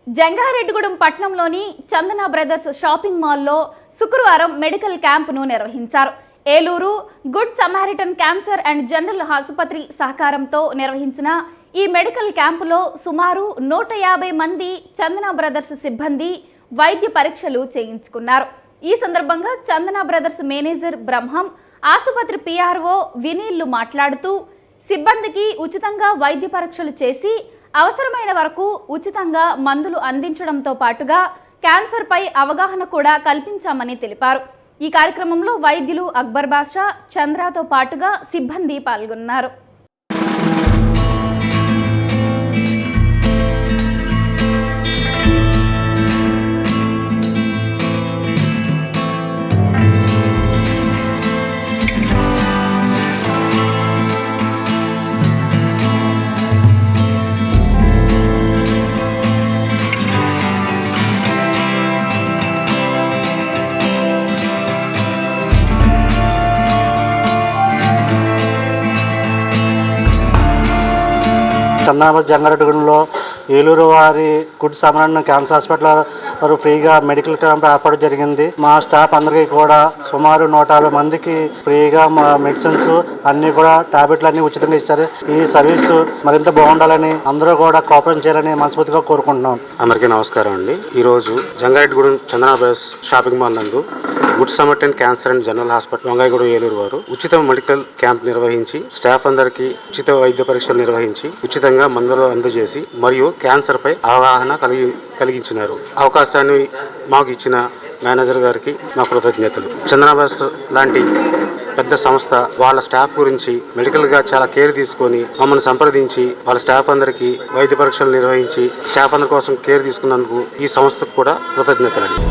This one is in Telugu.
జంగారెడ్డిగూడెం పట్టణంలోని చందన బ్రదర్స్ షాపింగ్ మాల్లో శుక్రవారం మెడికల్ క్యాంపును నిర్వహించారు. Eluru good Samaritan cancer and general ఆసుపత్రి సహకారంతో నిర్వహించిన ఈ మెడికల్ క్యాంపులో సుమారు 150 మంది చందన బ్రదర్స్ సిబ్బంది వైద్య పరీక్షలు చేయించుకున్నారు. ఈ సందర్భంగా చందన బ్రదర్స్ మేనేజర్ బ్రహ్మం, ఆసుపత్రి పిఆర్ఓ వినీళ్లు మాట్లాడుతూ సిబ్బందికి ఉచితంగా వైద్య పరీక్షలు చేసి అవసరమైన వరకు ఉచితంగా మందులు అందించడంతో పాటుగా క్యాన్సర్ పై అవగాహన కూడా కల్పించామని తెలిపారు. ఈ కార్యక్రమంలో వైద్యులు అక్బర్ బాషా, చంద్రతో పాటుగా సిబ్బంది పాల్గొన్నారు. చందన జంగారెడ్డిగూడెంలో ఏలూరు వారి గుడ్ సమారిటన్ క్యాన్సర్ హాస్పిటల్ వారు ఫ్రీగా మెడికల్ క్యాంప్ ఏర్పాటు జరిగింది. మా స్టాఫ్ అందరికీ కూడా సుమారు 150 మందికి ఫ్రీగా మా మెడిసిన్స్ అన్ని కూడా టాబ్లెట్లు అన్ని ఉచితంగా ఇచ్చారు. ఈ సర్వీస్ మరింత బాగుండాలని అందరూ కూడా కోఆపరేట్ చేయాలని మనస్ఫూర్తిగా కోరుకుంటున్నాం. అందరికీ నమస్కారం అండి. ఈరోజు Jangareddygudem Chandana brothers shopping mall నందు good Samaritan cancer and general hospital Vangayagudem Eluru వారు ఉచిత మెడికల్ క్యాంప్ నిర్వహించి స్టాఫ్ అందరికీ ఉచిత వైద్య పరీక్షలు నిర్వహించి ఉచితంగా మందులు అందజేసి మరియు క్యాన్సర్ పై అవగాహన కలిగించినారు. అవకాశాన్ని మాకు ఇచ్చిన మేనేజర్ గారికి మా కృతజ్ఞతలు. చందన బ్రదర్స్ లాంటి పెద్ద సంస్థ వాళ్ళ స్టాఫ్ గురించి మెడికల్గా చాలా కేర్ తీసుకొని మమ్మల్ని సంప్రదించి వాళ్ళ స్టాఫ్ అందరికీ వైద్య పరీక్షలు నిర్వహించి స్టాఫ్ అందరి కోసం కేర్ తీసుకున్నందుకు ఈ సంస్థకు కూడా కృతజ్ఞతలండి.